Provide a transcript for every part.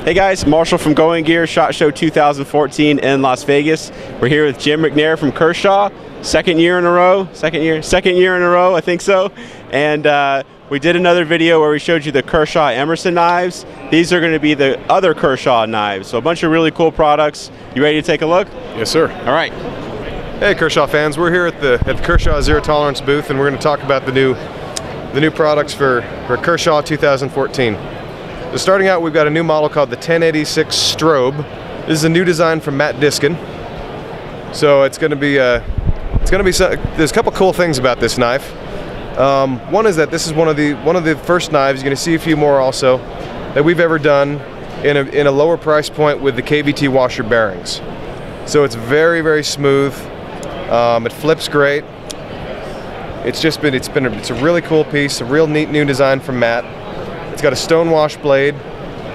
Hey guys, Marshall from Going Gear, SHOT Show 2014 in Las Vegas. We're here with Jim McNair from Kershaw. Second year in a row, I think so. And we did another video where we showed you the Kershaw Emerson knives. These are going to be the other Kershaw knives. So a bunch of really cool products. You ready to take a look? Yes, sir. All right. Hey, Kershaw fans. We're here at the Kershaw Zero Tolerance booth, and we're going to talk about the new products for Kershaw 2014. So starting out, we've got a new model called the 1086 Strobe. This is a new design from Matt Diskin. So it's going to be there's a couple cool things about this knife. One is that this is one of the first knives, you're going to see a few more also, that we've ever done in a lower price point with the KVT washer bearings. So it's very, very smooth. It flips great. It's a really cool piece, a real neat new design from Matt. It's got a stonewash blade.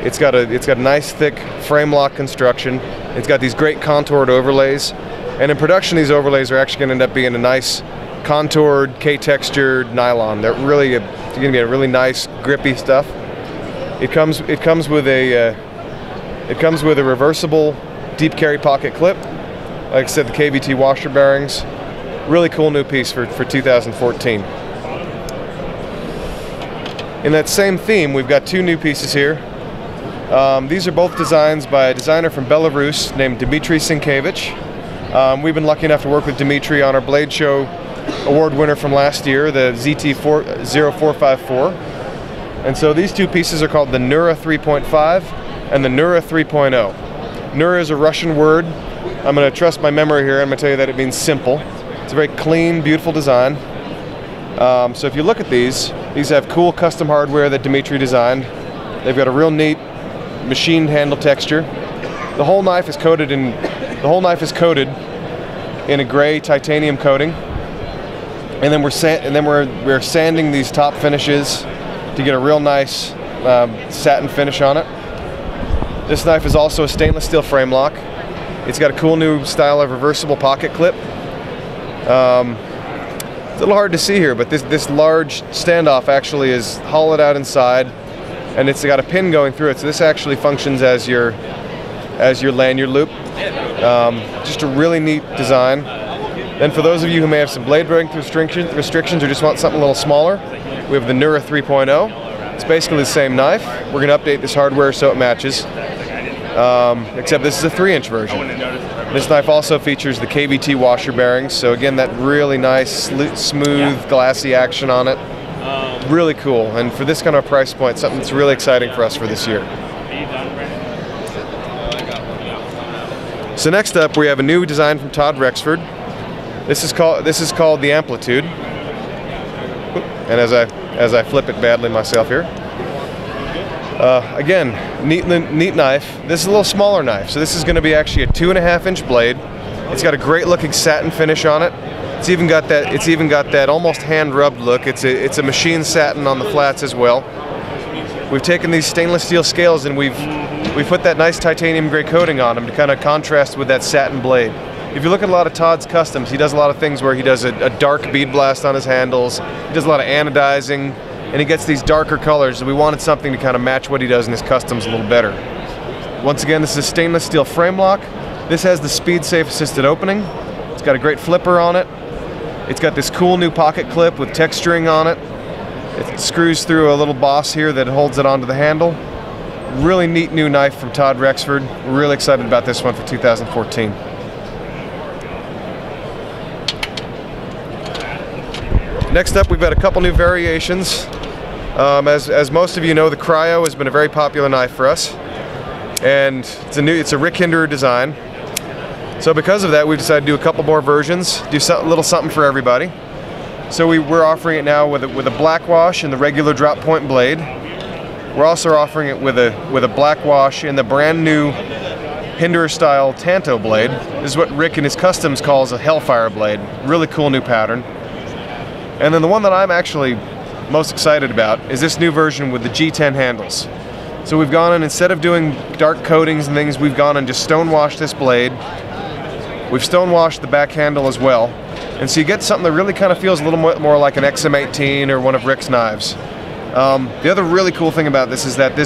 It's got a nice thick frame lock construction. It's got these great contoured overlays. And in production, these overlays are actually going to end up being a nice contoured, K-textured nylon. They're going to be a really nice, grippy stuff. It comes with a reversible deep carry pocket clip. Like I said, the KVT washer bearings. Really cool new piece for 2014. In that same theme, we've got two new pieces here. These are both designs by a designer from Belarus named Dmitry Sienkiewicz. We've been lucky enough to work with Dmitry on our Blade Show award winner from last year, the ZT0454. And so these two pieces are called the Nura 3.5 and the Nura 3.0. Nura is a Russian word. I'm going to trust my memory here. I'm going to tell you that it means simple. It's a very clean, beautiful design. So if you look at these have cool custom hardware that Dmitry designed. They've got a real neat machined handle texture. The whole knife is coated in a gray titanium coating, and then we're sanding these top finishes to get a real nice satin finish on it. This knife is also a stainless steel frame lock. It's got a cool new style of reversible pocket clip. It's a little hard to see here, but this large standoff actually is hollowed out inside, and it's got a pin going through it. So this actually functions as your lanyard loop. Just a really neat design. Then for those of you who may have some blade break restrictions or just want something a little smaller, we have the Nura 3.0. It's basically the same knife. We're going to update this hardware so it matches, except this is a 3-inch version. This knife also features the KVT washer bearings, so again, that really nice, smooth, glassy action on it. Really cool, and for this kind of price point, something that's really exciting for us for this year. So next up, we have a new design from Todd Rexford. This is called the Amplitude, and as I flip it badly myself here. Again, neat knife. This is a little smaller knife, so this is going to be actually a 2.5-inch blade. It's got a great looking satin finish on it. It's even got that almost hand rubbed look. It's a machined satin on the flats as well. We've taken these stainless steel scales and we've put that nice titanium gray coating on them to kind of contrast with that satin blade. If you look at a lot of Todd's customs, he does a lot of things where he does a dark bead blast on his handles. He does a lot of anodizing, and he gets these darker colors. We wanted something to kind of match what he does in his customs a little better. Once again, this is a stainless steel frame lock. This has the speed safe assisted opening. It's got a great flipper on it. It's got this cool new pocket clip with texturing on it. It screws through a little boss here that holds it onto the handle. Really neat new knife from Todd Rexford. We're really excited about this one for 2014. Next up, we've got a couple new variations. As most of you know, the Cryo has been a very popular knife for us, and it's a Rick Hinderer design. So because of that, we've decided to do a couple more versions, do a little something for everybody. So we're offering it now with a blackwash and the regular drop point blade. We're also offering it with a blackwash and the brand new Hinderer style Tanto blade. This is what Rick in his customs calls a Hellfire blade. Really cool new pattern. And then the one that I'm actually most excited about is this new version with the G10 handles. So we've gone in, instead of doing dark coatings and things, we've gone and just stonewashed this blade. We've stonewashed the back handle as well. And so you get something that really kind of feels a little more like an XM18 or one of Rick's knives. The other really cool thing about this is that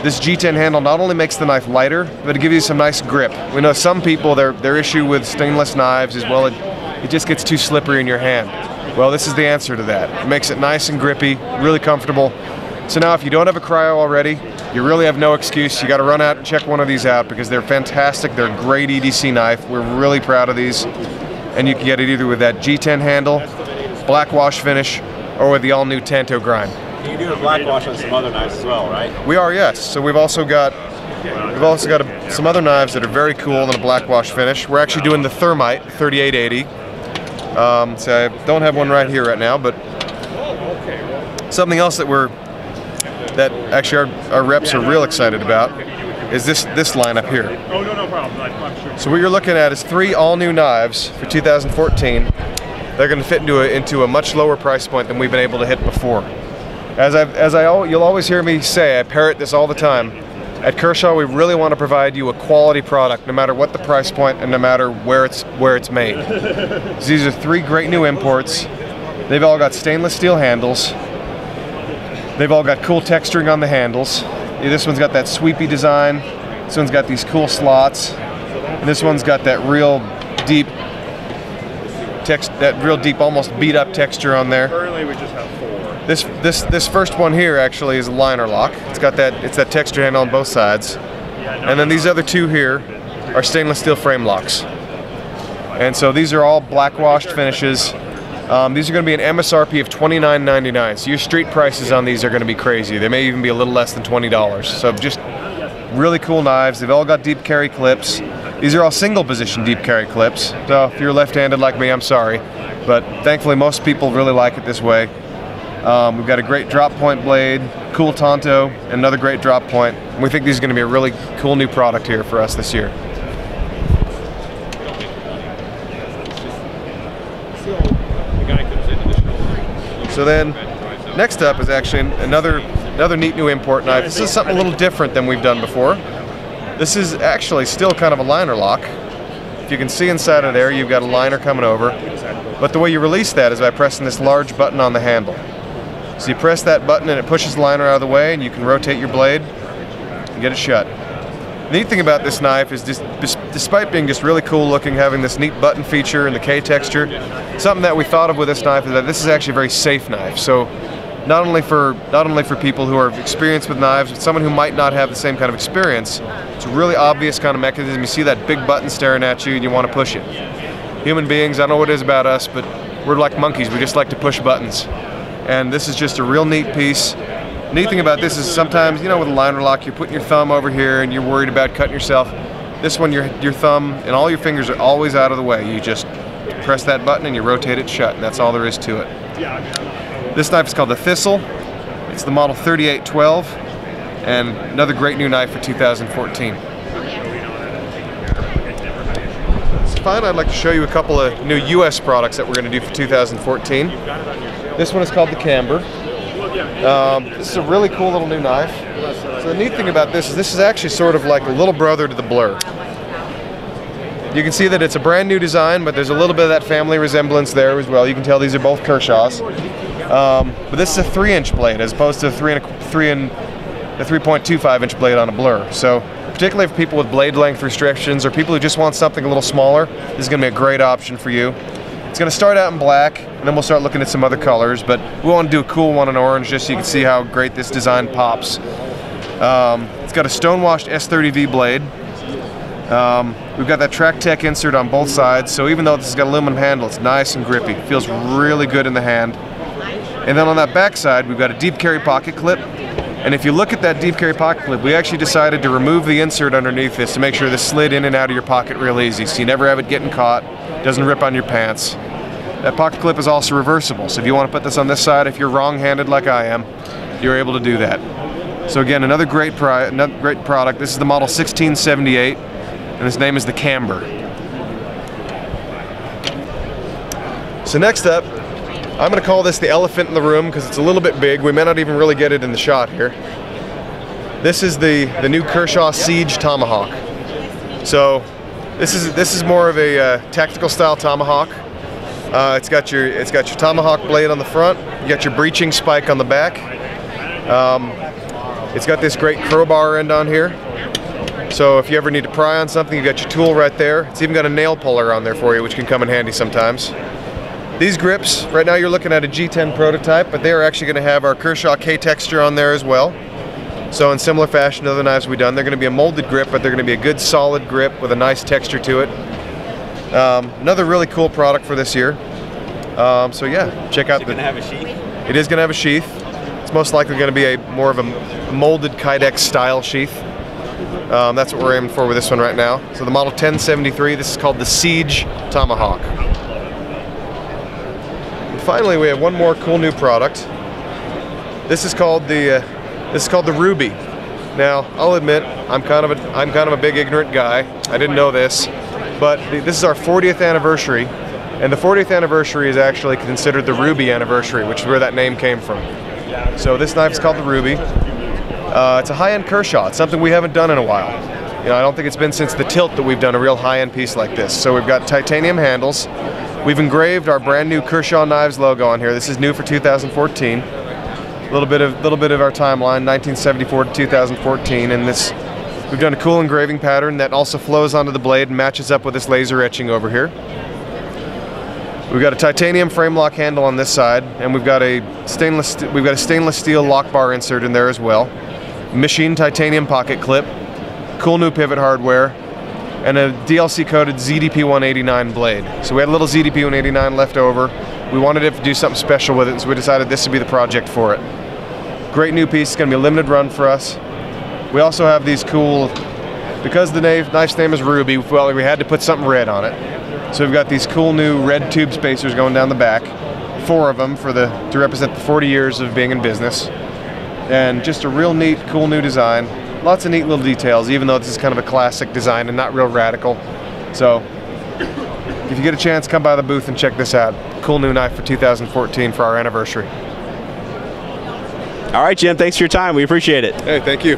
This G10 handle not only makes the knife lighter, but it gives you some nice grip. We know some people, their issue with stainless knives is, well, it just gets too slippery in your hand. Well, this is the answer to that. It makes it nice and grippy, really comfortable. So now if you don't have a Cryo already, you really have no excuse. You got to run out and check one of these out because they're fantastic. They're a great EDC knife. We're really proud of these. And you can get it either with that G10 handle, blackwash finish, or with the all-new Tanto grind. You do a blackwash on some other knives as well, right? We are, yes. So we've also got some other knives that are very cool in a blackwash finish. We're actually doing the Thermite 3880. So I don't have one right here right now, but something else that actually our reps are real excited about is this lineup here. Oh, no problem. I'm sure. So what you're looking at is 3 all-new knives for 2014. They're going to fit into a much lower price point than we've been able to hit before. You'll always hear me say, I parrot this all the time. At Kershaw, we really want to provide you a quality product, no matter what the price point and no matter where it's made. So these are 3 great new imports. They've all got stainless steel handles. They've all got cool texturing on the handles. This one's got that sweepy design. This one's got these cool slots. And this one's got that real deep, almost beat up texture on there. Currently, we just have 4. This first one here actually is a liner lock. It's that texture handle on both sides. And then these other 2 here are stainless steel frame locks. And so these are all blackwashed finishes. These are going to be an MSRP of $29.99. So your street prices on these are going to be crazy. They may even be a little less than $20. So just really cool knives. They've all got deep carry clips. These are all single position deep carry clips. So if you're left-handed like me, I'm sorry. But thankfully most people really like it this way. We've got a great drop point blade, cool Tanto, and another great drop point. And we think these are going to be a really cool new product here for us this year. So then, next up is actually another neat new import knife. This is something a little different than we've done before. This is actually still kind of a liner lock. If you can see inside of there, you've got a liner coming over. But the way you release that is by pressing this large button on the handle. So you press that button and it pushes the liner out of the way and you can rotate your blade and get it shut. The neat thing about this knife is despite being just really cool looking, having this neat button feature and the K texture, something that we thought of with this knife is that this is actually a very safe knife. So not only for people who are experienced with knives, but someone who might not have the same kind of experience, it's a really obvious kind of mechanism. You see that big button staring at you and you want to push it. Human beings, I don't know what it is about us, but we're like monkeys. We just like to push buttons. And this is just a real neat piece. Neat thing about this is sometimes, you know, with a liner lock, you're putting your thumb over here and you're worried about cutting yourself. This one, your thumb and all your fingers are always out of the way. You just press that button and you rotate it shut, and that's all there is to it. This knife is called the Thistle. It's the model 3812, and another great new knife for 2014. So finally, I'd like to show you a couple of new US products that we're going to do for 2014. This one is called the Camber. This is a really cool little new knife. So the neat thing about this is actually sort of like a little brother to the Blur. You can see that it's a brand new design, but there's a little bit of that family resemblance there as well. You can tell these are both Kershaws. But this is a 3-inch blade as opposed to a 3.25-inch blade on a Blur. So particularly for people with blade length restrictions or people who just want something a little smaller, this is going to be a great option for you. It's going to start out in black, and then we'll start looking at some other colors, but we want to do a cool one in orange just so you can see how great this design pops. It's got a stonewashed S30V blade. We've got that Track Tech insert on both sides, so even though this has got an aluminum handle, it's nice and grippy. It feels really good in the hand. And then on that back side, we've got a deep carry pocket clip. And if you look at that deep carry pocket clip, we actually decided to remove the insert underneath this to make sure this slid in and out of your pocket real easy, so you never have it getting caught, doesn't rip on your pants. That pocket clip is also reversible, so if you want to put this on this side, if you're wrong-handed like I am, you're able to do that. So again, another great product. This is the model 1678, and its name is the Camber. So next up, I'm going to call this the elephant in the room because it's a little bit big. We may not even really get it in the shot here. This is the new Kershaw Siege Tomahawk. So this is more of a tactical style Tomahawk. It's got your Tomahawk blade on the front. You got your breaching spike on the back. It's got this great crowbar end on here. So if you ever need to pry on something, you got your tool right there. It's even got a nail puller on there for you, which can come in handy sometimes. These grips, right now you're looking at a G10 prototype, but they are actually going to have our Kershaw K texture on there as well. So in similar fashion to other knives we've done, they're going to be a molded grip, but they're going to be a good solid grip with a nice texture to it. Another really cool product for this year. So yeah, check out. Is it going to have a sheath? It is going to have a sheath. It's most likely going to be more of a molded Kydex style sheath. That's what we're aiming for with this one right now. So the model 1073, this is called the Siege Tomahawk. And finally, we have one more cool new product. This is called the Ruby. Now, I'll admit, I'm kind of a big ignorant guy. I didn't know this, but this is our 40th anniversary, and the 40th anniversary is actually considered the Ruby anniversary, which is where that name came from. So this knife is called the Ruby. It's a high-end Kershaw. It's something we haven't done in a while. You know, I don't think it's been since the Tilt that we've done a real high-end piece like this. So we've got titanium handles. We've engraved our brand new Kershaw Knives logo on here. This is new for 2014. A little bit of our timeline, 1974 to 2014, and we've done a cool engraving pattern that also flows onto the blade and matches up with this laser etching over here. We've got a titanium frame lock handle on this side, and we've got a stainless steel lock bar insert in there as well. Machined titanium pocket clip, cool new pivot hardware, and a DLC coated ZDP 189 blade. So we had a little ZDP 189 left over. We wanted to do something special with it, so we decided this would be the project for it. Great new piece. It's going to be a limited run for us. We also have these cool, because the knife's name is Ruby, well, we had to put something red on it. So we've got these cool new red tube spacers going down the back, 4 of them to represent the 40 years of being in business. And just a real neat, cool new design. Lots of neat little details, even though this is kind of a classic design and not real radical. So if you get a chance, come by the booth and check this out. Cool new knife for 2014 for our anniversary. All right, Jim, thanks for your time. We appreciate it. Hey, thank you.